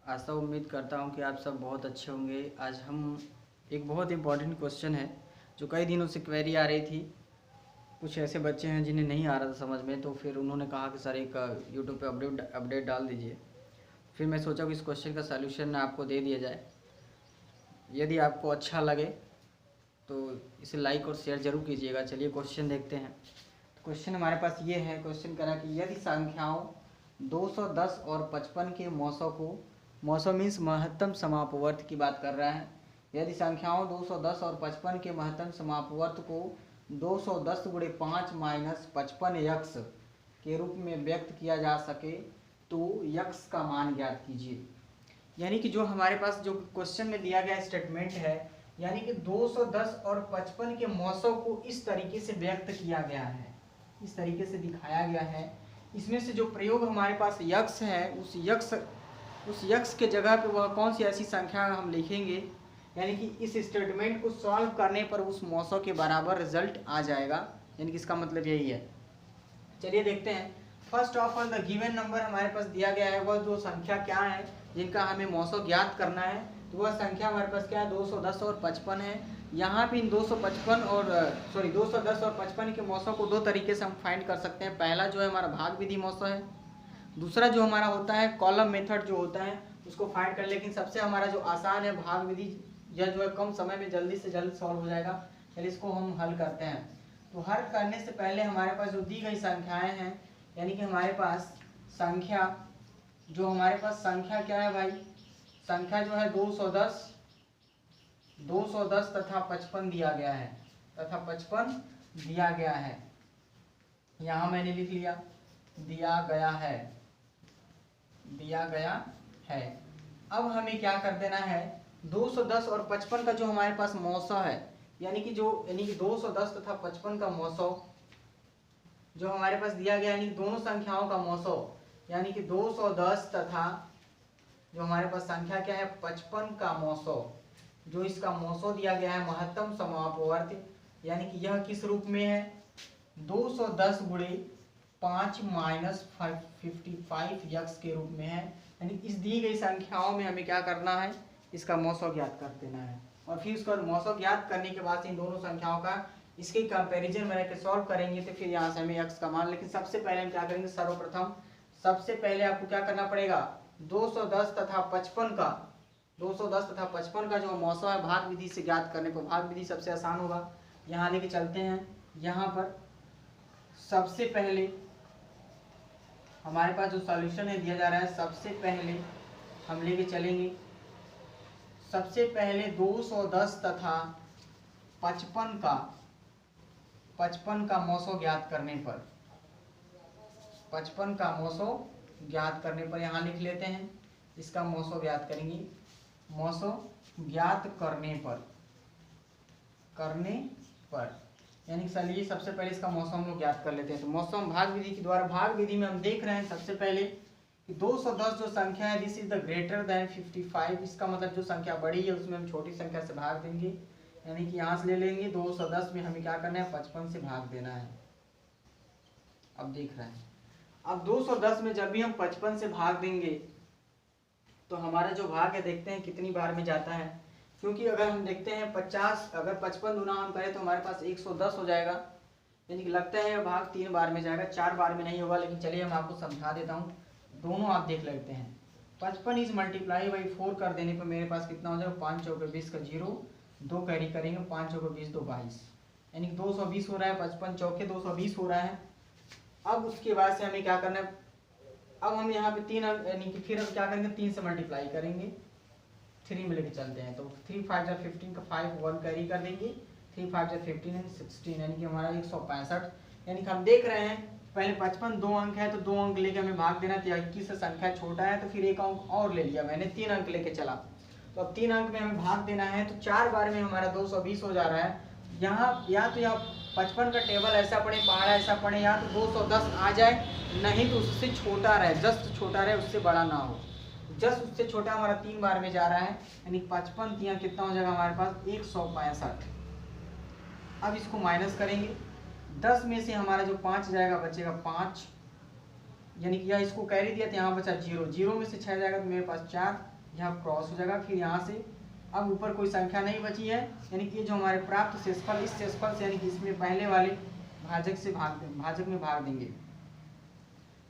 आशा उम्मीद करता हूँ कि आप सब बहुत अच्छे होंगे। आज हम एक बहुत इम्पॉर्टेंट क्वेश्चन है जो कई दिनों से क्वेरी आ रही थी। कुछ ऐसे बच्चे हैं जिन्हें नहीं आ रहा था समझ में, तो फिर उन्होंने कहा कि सर एक यूट्यूब पे अपडेट डाल दीजिए। फिर मैं सोचा कि इस क्वेश्चन का सलूशन आपको दे दिया जाए। यदि आपको अच्छा लगे तो इसे लाइक और शेयर ज़रूर कीजिएगा। चलिए क्वेश्चन देखते हैं। तो क्वेश्चन हमारे पास ये है, क्वेश्चन कह रहा है कि यदि संख्याओं 210 और 55 के मौसों को, मौसों मीन्स महत्तम समापवर्त की बात कर रहा है, यदि संख्याओं 210 और 55 के महत्तम समापवर्त को 210 गुणे 5 माइनस 55 यक्स के रूप में व्यक्त किया जा सके तो यक्स का मान ज्ञात कीजिए। यानी कि जो हमारे पास जो क्वेश्चन में दिया गया स्टेटमेंट है, यानी कि 210 और 55 के मौसों को इस तरीके से व्यक्त किया गया है, इस तरीके से दिखाया गया है। इसमें से जो प्रयोग हमारे पास यक्स है, उस यक्स के जगह पे वह कौन सी ऐसी संख्या हम लिखेंगे, यानी कि इस स्टेटमेंट को सॉल्व करने पर उस मौसों के बराबर रिजल्ट आ जाएगा। यानी कि इसका मतलब यही है। चलिए देखते हैं। First of all the given number हमारे पास दिया गया है, वह दो संख्या क्या है जिनका हमें मौसों ज्ञात करना है। तो वह संख्या हमारे पास क्या है, 210 और 55 है। यहाँ पे इन 210 और 55 के मौसों को दो तरीके से हम फाइंड कर सकते हैं। पहला जो है हमारा भाग विधि मौसों है, दूसरा जो हमारा होता है कॉलम मेथड जो होता है उसको फाइंड कर। लेकिन सबसे हमारा जो आसान है भाग विधि, यह जो है कम समय में जल्दी से जल्द सॉल्व हो जाएगा। चलिए इसको हम हल करते हैं। तो हल करने से पहले हमारे पास जो दी गई संख्याएं हैं, यानी कि हमारे पास संख्या क्या है भाई, संख्या जो है 210 तथा 55 दिया गया है, यहाँ मैंने लिख लिया दिया गया है। अब हमें क्या कर देना है, 210 और 55 का जो हमारे पास मौसा है, यानी कि 210 तथा 55 का मौसो जो हमारे पास दिया गया, यानी दोनों संख्याओं का मौसो, यानी कि 210 तथा जो हमारे पास संख्या क्या है 55 का मौसो, जो इसका मौसो दिया गया है महत्तम समापवर्त, यानी कि यह किस रूप में है, 210 गुणे 5 माइनस 55 यक्स के रूप में है। यानी इस दी गई संख्याओं में हमें क्या करना है, इसका मौसो ज्ञात कर देना है। और फिर उसका मौसो ज्ञात करने के बाद इन दोनों संख्याओं का इसके कंपैरिजन में रख के सॉल्व करेंगे तो फिर यहाँ से हमें यक्स का मान। लेकिन सबसे पहले हम क्या करेंगे, सर्वप्रथम सबसे पहले आपको क्या करना पड़ेगा, 210 तथा 55 का जो मौसम है भाग विधि से ज्ञात करने पर, भाग विधि सबसे आसान होगा। यहाँ लेके चलते हैं। यहाँ पर सबसे पहले हमारे पास जो सॉल्यूशन है दिया जा रहा है, सबसे पहले हम लेके चलेंगे। सबसे पहले 210 तथा 55 का मौसो ज्ञात करने पर, 55 का मौसो ज्ञात करने पर यहाँ लिख लेते हैं। इसका मौसो ज्ञात करेंगे, मौसो ज्ञात करने पर यानी चलिए सबसे पहले इसका मौसम हम लोग ज्ञात कर लेते हैं। तो मौसम भाग विधि के द्वारा, भाग विधि में हम देख रहे हैं सबसे पहले कि 210 जो संख्या है this is the greater than 55। इसका मतलब जो संख्या बड़ी है उसमें हम छोटी संख्या से भाग देंगे, यानी कि यहाँ से ले लेंगे 210 में हमें क्या करना है 55 से भाग देना है। अब देख रहे हैं, अब 210 में जब भी हम 55 से भाग देंगे तो हमारा जो भाग है देखते हैं कितनी बार में जाता है। क्योंकि अगर हम देखते हैं 50, अगर 55 गुना हम करें तो हमारे पास 110 हो जाएगा, यानी कि लगता है भाग 3 बार में जाएगा, 4 बार में नहीं होगा। लेकिन चलिए हम आपको समझा देता हूँ, दोनों आप देख लेते हैं। 55 इज मल्टीप्लाई बाई 4 कर देने पर मेरे पास कितना हो जाएगा, 5 चौके 20 का 0, 2 कैरी करेंगे, 5 चौके 20 2 22, यानी कि 220 हो रहा है, 55 चौके 220 हो रहा है। अब उसके बाद से हमें क्या करना है, अब हम यहाँ पे 3 अंक, यानी कि फिर हम क्या करेंगे 3 से मल्टीप्लाई करेंगे, 3 में लेके चलते हैं। तो 3 5 जा 15 का 5 1 कैरी कर देंगे, 3 5 जा 15 एंड 16, यानी कि हमारा 165। यानी कि हम देख रहे हैं पहले 55 2 अंक है तो 2 अंक लेके हमें भाग देना था। 21 से संख्या छोटा है तो फिर 1 अंक और ले लिया मैंने, 3 अंक लेके चला। तो अब 3 अंक में हमें भाग देना है, तो 4 बार में हमारा 220 हो जा रहा है। यहाँ या तो यहाँ 55 का टेबल ऐसा पढ़े, पहाड़ा ऐसा पढ़े, या तो 210 आ जाए, नहीं तो उससे छोटा रहे, जस्ट छोटा रहे, उससे बड़ा ना हो। जस्ट उससे छोटा हमारा 3 बार में जा रहा है, यानी 55 यहाँ कितना हो जाएगा हमारे पास 165। अब इसको माइनस करेंगे, 10 में से हमारा जो 5 जाएगा बचेगा 5, यानी कि यह इसको कैरी दिया तो यहाँ बचा 0, 0 में से 6 जाएगा तो मेरे पास 4, यहाँ क्रॉस हो जाएगा। फिर यहाँ से अब ऊपर कोई संख्या नहीं बची है, यानी कि जो हमारे प्राप्त शेषफल, इस शेषफल से यानी कि इसमें पहले वाले भाजक में भाग देंगे,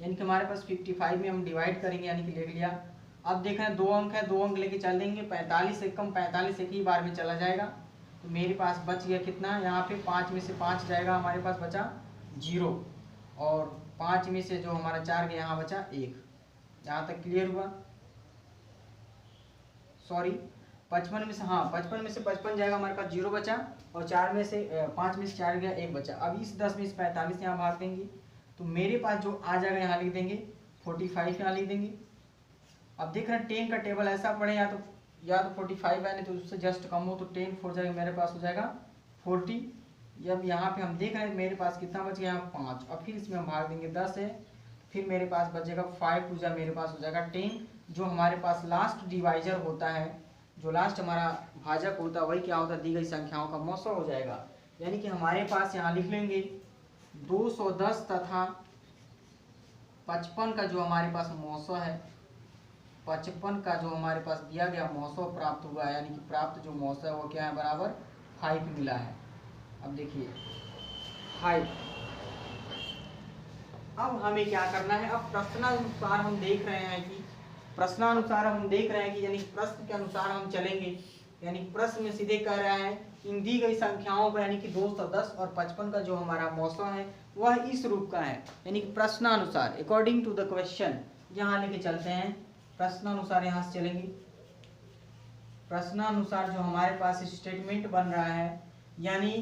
यानी कि हमारे पास 55 में हम डिवाइड करेंगे, यानी कि लिख लिया। अब देख रहे हैं 2 अंक है, 2 अंक लेके चल देंगे, 45 से कम 45 एक ही बार में चला जाएगा। तो मेरे पास बच गया कितना, यहाँ पे 5 में से 5 जाएगा, हमारे पास बचा 0, और 5 में से जो हमारा 4 गया, यहाँ बचा 1। यहाँ तक क्लियर हुआ? सॉरी 55 में से, हाँ 55 में से 55 जाएगा, हमारे पास 0 बचा, और 4 में से 5 में से 4 गया, 1 बचा। अब इस 10 में से 45 यहाँ भाग देंगे, तो मेरे पास जो आ जाएगा यहाँ लिख देंगे 45, यहाँ लिख देंगे। अब देख रहे हैं 10 का टेबल ऐसा पड़े, या तो 45 है, नहीं तो उससे जस्ट कम हो, तो 10 4 जाएगा, मेरे पास हो जाएगा 40। अब यहाँ पे हम देख रहे हैं मेरे पास कितना बच गया, 5। अब फिर इसमें हम भाग देंगे, 10 है, फिर मेरे पास बचेगा 5 पूजा, मेरे पास हो जाएगा 10। जो हमारे पास लास्ट डिवाइजर होता है, जो लास्ट हमारा भाजक होता है, वही क्या होता है, दी गई संख्याओं का मौसा हो जाएगा। यानी कि हमारे पास यहाँ लिख लेंगे 210 तथा 55 का जो हमारे पास मौसा है, 55 का जो हमारे पास दिया गया मौसा प्राप्त हुआ है, यानी कि प्राप्त जो मौसा है वो क्या है, बराबर 5 मिला है। अब देखिए 5। अब हमें क्या करना है, अब प्रश्नानुसार हम देख रहे हैं कि यानी प्रश्न के अनुसार हम चलेंगे। यानी प्रश्न में सीधे कह रहा है इन दी गई संख्याओं का, यानी कि 210 और 55 का जो हमारा मौसा है वह इस रूप का है, यानी कि प्रश्नानुसार अकॉर्डिंग टू द क्वेश्चन। यहाँ लेके चलते हैं प्रश्नानुसार, यहाँ से चलेंगे। प्रश्नानुसार जो हमारे पास स्टेटमेंट बन रहा है, यानी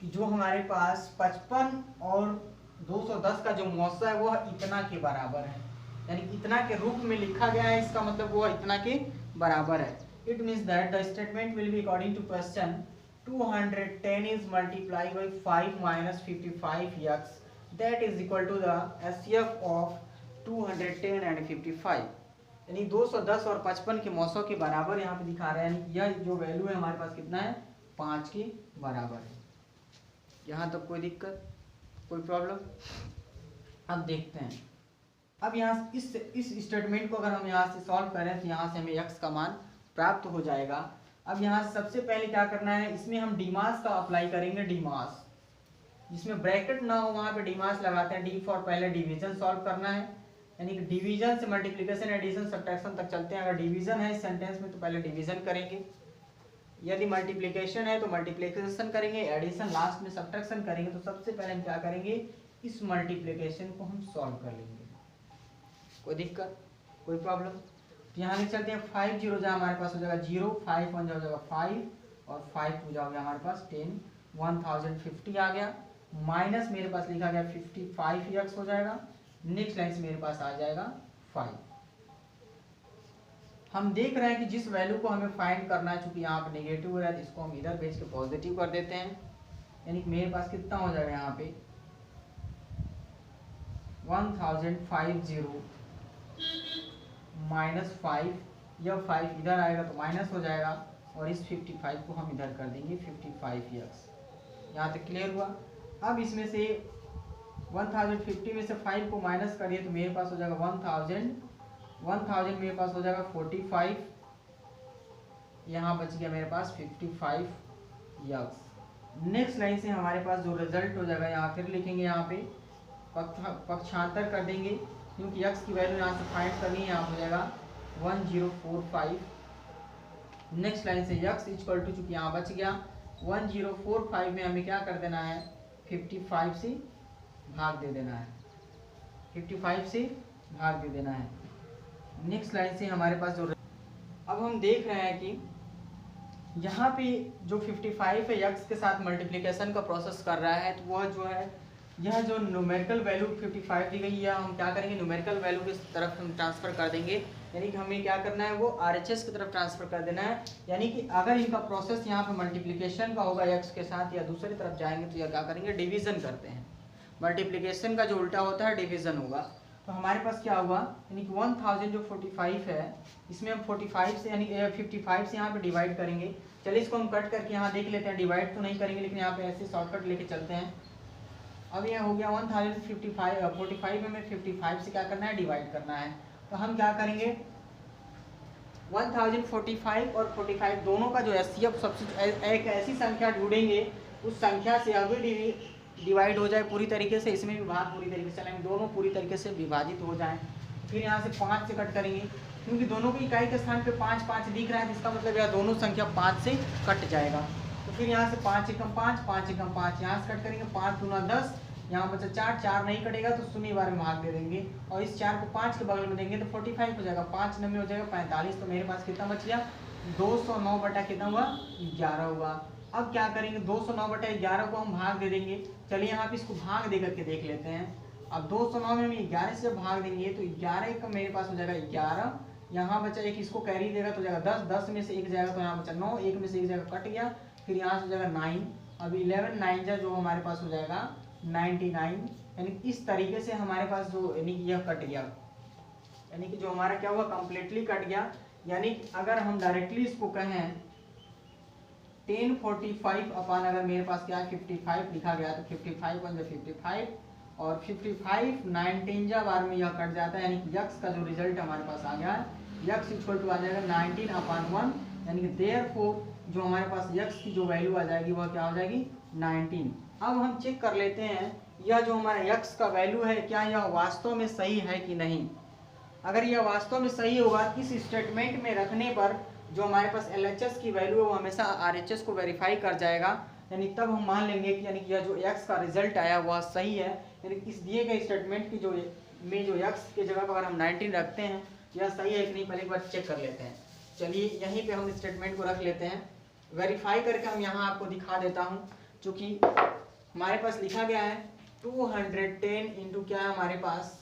कि जो हमारे पास 55 और 210 का जो मौसा है वह इतना के बराबर है, यानी इतना के रूप में लिखा गया है, इसका मतलब वह इतना के बराबर है। It means that the statement will be according to question 210 is multiplied by 5 minus 55x, that is equal to the HCF of 210 and 55, यानी 210 और 55 के मौसों के बराबर यहाँ पे दिखा रहा है, यानी यह जो वैल्यू है हमारे पास कितना है, 5 के बराबर है। यहाँ तक कोई दिक्कत, कोई प्रॉब्लम? अब देखते हैं, अब यहाँ इस स्टेटमेंट को अगर हम यहाँ से सॉल्व करें तो यहाँ से हमें x का मान प्राप्त हो जाएगा। अब यहाँ सबसे पहले क्या करना है, इसमें हम डीमास का अप्लाई करेंगे। डीमास जिसमें ब्रैकेट ना हो वहाँ पे डीमास लगाते हैं। डी फॉर पहले डिवीजन सॉल्व करना है, यानी कि डिवीजन से मल्टीप्लिकेशन, एडिशन, सब्ट्रैक्शन तक चलते हैं। अगर डिवीजन है इस सेंटेंस में तो पहले डिवीजन करेंगे, यदि मल्टीप्लिकेशन है तो मल्टीप्लिकेशन करेंगे, एडिशन लास्ट में सब्ट्रैक्शन करेंगे। तो सबसे पहले हम क्या करेंगे, इस मल्टीप्लिकेशन को हम सॉल्व कर लेंगे। कोई दिक्कत, कोई प्रॉब्लम? तो यहाँ ले चलते हैं 5 0 जहाँ हमारे पास हो जाएगा 0, 5 1 हो जाएगा 5, और 5 2 हो गया हमारे पास 10, 1050 आ गया, माइनस मेरे पास लिखा गया 55x हो जाएगा। नेक्स्ट लाइन से मेरे पास आ जाएगा 5। हम देख रहे हैं कि जिस वैल्यू को हमें फाइंड करना है, चूंकि यहाँ पे नेगेटिव है, इसको हम इधर भेज के पॉजिटिव कर देते हैं, यानी कि मेरे पास कितना हो जाएगा यहाँ पे 1050 माइनस 5, यह 5 इधर आएगा तो माइनस हो जाएगा, और इस 55 को हम इधर कर देंगे 55x। यहाँ तक क्लियर हुआ? अब इसमें से 1050 में से 5 को माइनस करिए तो मेरे पास हो जाएगा 1000 मेरे पास हो जाएगा 45, यहाँ बच गया मेरे पास 55x। नेक्स्ट लाइन से हमारे पास जो रिजल्ट हो जाएगा, यहाँ फिर लिखेंगे, यहाँ पे पक्षांतर कर देंगे, क्योंकि x की वैल्यू यहाँ से फाइंड करनी है। यहाँ हो जाएगा 1045। नेक्स्ट लाइन से x इक्वल टू, चूंकि यहाँ बच गया 1045 में हमें क्या कर देना है, 55 से भाग दे देना है, 55 से भाग दे देना है। नेक्स्ट लाइन से हमारे पास जो, अब हम देख रहे हैं कि यहाँ पे जो 55 है x के साथ मल्टीप्लिकेशन का प्रोसेस कर रहा है, तो वह जो है यह जो न्यूमेरिकल वैल्यू 55 दी गई है, हम क्या करेंगे, न्यूमेरिकल वैल्यू की तरफ हम ट्रांसफ़र कर देंगे। यानी कि हमें क्या करना है, वो RHS की तरफ ट्रांसफ़र कर देना है। यानी कि अगर इनका प्रोसेस यहाँ पे मल्टीप्लिकेशन का होगा x के साथ, या दूसरी तरफ जाएंगे तो यह क्या करेंगे, डिवीज़न करते हैं। मल्टीप्लिकेशन का जो उल्टा होता है डिवीज़न होगा। तो हमारे पास क्या हुआ, यानी कि 1000 जो 45 है, इसमें हम 45 से यानी 55 से यहाँ पे डिवाइड करेंगे। चलिए इसको हम कट करके यहाँ देख लेते हैं, डिवाइड तो नहीं करेंगे लेकिन यहाँ पे ऐसे शॉर्टकट लेके चलते हैं। अब यह हो गया 1055 में 55 से क्या करना है, डिवाइड करना है। तो हम क्या करेंगे, 1045 और 45 दोनों का जो HCF सबसे एक ऐसी संख्या ढूंढेंगे उस संख्या से अभी डिवाइड हो जाए पूरी तरीके से, इसमें भी भाग पूरी तरीके से चलेंगे, दोनों पूरी तरीके से विभाजित हो जाएं। फिर यहाँ से 5 से कट करेंगे क्योंकि दोनों की इकाई के स्थान पे 5 5 दिख रहा है, जिसका मतलब यह दोनों संख्या 5 से कट जाएगा। तो फिर यहाँ से 5 एकम 5, 5 एकम 5, यहाँ से कट करेंगे 5 दूना 10, यहाँ बचा 4, 4 नहीं कटेगा तो शून्य बार में भाग दे देंगे और इस 4 को 5 के बगल में देंगे तो 45 हो जाएगा, 5 नंबर हो जाएगा 45। तो मेरे पास कितना बच गया 209 बटा कितना हुआ 11 हुआ। अब क्या करेंगे 209 बटा 11 को हम भाग दे देंगे। चलिए यहाँ पे इसको भाग दे करके देख लेते हैं। अब 209 में हम 11 से भाग देंगे तो 11 का मेरे पास हो जाएगा 11, यहाँ बचा एक, इसको कैरी देगा तो जाएगा 10, 10 में से एक जाएगा तो यहाँ बचा 9, एक में से एक जाएगा कट गया, फिर यहाँ से हो जाएगा 9। अब 11 9 जा जो हमारे पास हो जाएगा 99, यानी इस तरीके से हमारे पास जो यानी यह कट गया, यानी कि जो हमारा क्या हुआ कंप्लीटली कट गया। यानी अगर हम डायरेक्टली इसको कहें 1045 अपान अगर मेरे पास क्या है 55 लिखा गया तो 55 बन जाए 55 और 55 19 जा बार में यह कट जाता है, यानी कि यक्स का जो रिजल्ट हमारे पास आ गया है यक्स इक्वल टू आ जाएगा 19 अपान 1, यानी कि देयरफॉर जो हमारे पास यक्स की जो वैल्यू आ जाएगी वह क्या हो जाएगी 19। अब हम चेक कर लेते हैं यह जो हमारा यक्स का वैल्यू है क्या यह वास्तव में सही है कि नहीं। अगर यह वास्तव में सही होगा इस स्टेटमेंट में रखने पर जो हमारे पास LHS की वैल्यू है वो हमेशा RHS को वेरीफाई कर जाएगा, यानी तब हम मान लेंगे कि यानी कि यह जो x का रिजल्ट आया वह सही है। यानी इस दिए गए स्टेटमेंट की जो x के जगह पर अगर हम 19 रखते हैं यह सही है कि नहीं पहले एक बार चेक कर लेते हैं। चलिए यहीं पे हम स्टेटमेंट को रख लेते हैं, वेरीफाई करके हम यहाँ आपको दिखा देता हूँ। चूँकि हमारे पास लिखा गया है 210 इंटू क्या है हमारे पास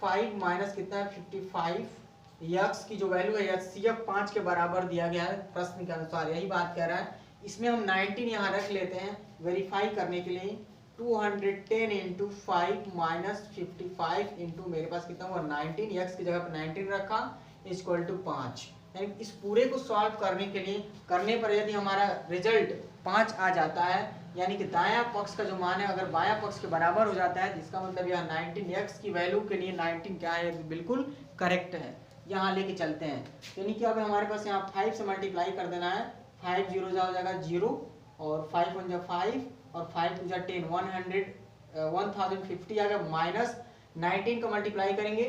5 माइनस कितना है 55, यक्स की जो वैल्यू है HCF 5 के बराबर दिया गया है प्रश्न के अनुसार, यही बात कह रहा है। इसमें हम 19 यहाँ रख लेते हैं वेरीफाई करने के लिए। 210 इंटू 5 माइनस 55 इंटू मेरे पास कितना हुआ 19, यक्स की जगह पर 19 रखा इक्वल टू 5। यानी इस पूरे को सॉल्व करने के लिए करने पर यदि हमारा रिजल्ट 5 आ जाता है, यानी कि दायां पक्ष का जो मान है अगर बायां पक्ष के बराबर हो जाता है जिसका मतलब यह 19 x की वैल्यू के लिए 19 क्या है बिल्कुल करेक्ट है। यहाँ लेके चलते हैं, यानी कि अब हमारे पास यहाँ 5 से मल्टीप्लाई कर देना है, 5 0 हो जाएगा 0 और 5 1 जा 5 और 5 2 जा 10, 1050 आ गया माइनस 19 का मल्टीप्लाई करेंगे।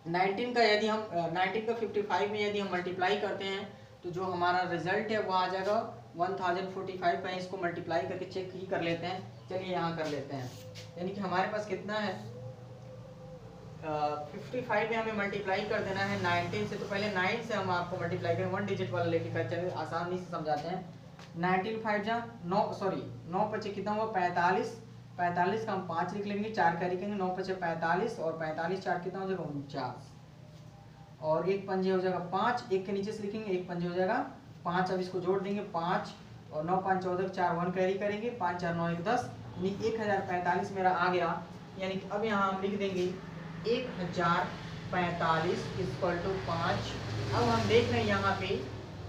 19 का यदि हम 19 का 55 में यदि हम मल्टीप्लाई करते हैं तो जो हमारा रिजल्ट है वो आ जाएगा 1045 का। इसको मल्टीप्लाई करके चेक ही कर लेते हैं। चलिए यहाँ कर लेते हैं, यानी कि हमारे पास कितना है 55 में हमें मल्टीप्लाई कर देना है 19 से, तो पहले 9 से हम आपको मल्टीप्लाई करें 1 डिजिट वाला लेके कर, चलिए आसानी से समझाते हैं। 19 5 जा 9 सॉरी 9 पचे कितना हुआ 45, 45 का हम 5 लिख लेंगे, 4 का लिखेंगे, 9 पचे 45 और 45 4 कितना हो जाएगा 49 और 1 पंजे हो जाएगा 5, 1 के नीचे से लिखेंगे 1 पंजे हो जाएगा 5। अब इसको जोड़ देंगे 5 और 9 5 14 4 1 कैरी करेंगे 5 4 9 1 10, यानी 1045 मेरा आ गया। यानी कि अब यहाँ हम लिख देंगे 1045 इक्वल टू 5। अब हम देख रहे हैं यहाँ पे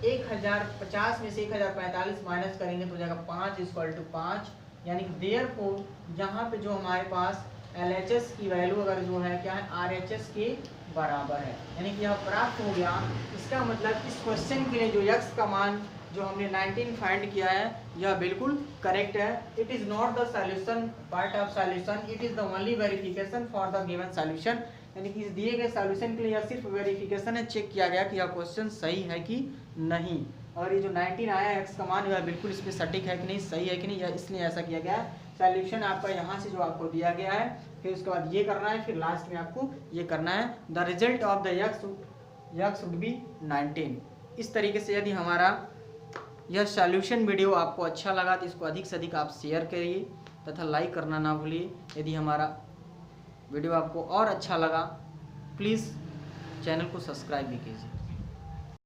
1050 में से 1045 माइनस करेंगे तो हो जाएगा 5 इक्वल टू 5, यानी कि देयरफॉर यहाँ पे जो हमारे पास LHS की वैल्यू अगर जो है क्या है RHS के बराबर है, यानी कि यह प्राप्त हो गया। इसका मतलब इस क्वेश्चन के लिए जो x का मान जो हमने 19 फाइंड किया है यह बिल्कुल करेक्ट है। It is not the solution part of solution, it is the only verification for the given solution, यानी कि इस दिए गए सॉल्यूशन के लिए यह सिर्फ वेरिफिकेशन है, चेक किया गया कि यह क्वेश्चन सही है कि नहीं। और ये जो 19 आया है x का मान यह बिल्कुल इस पर सटीक है कि नहीं, सही है कि नहीं, इसलिए ऐसा किया गया है। सॉल्यूशन आपका यहाँ से जो आपको दिया गया है, फिर उसके बाद ये करना है, फिर लास्ट में आपको ये करना है। The result of the x would be 19। इस तरीके से यदि हमारा यह सॉल्यूशन वीडियो आपको अच्छा लगा तो इसको अधिक से अधिक आप शेयर करिए तथा लाइक करना ना भूलिए। यदि हमारा वीडियो आपको और अच्छा लगा प्लीज़ चैनल को सब्सक्राइब भी कीजिए।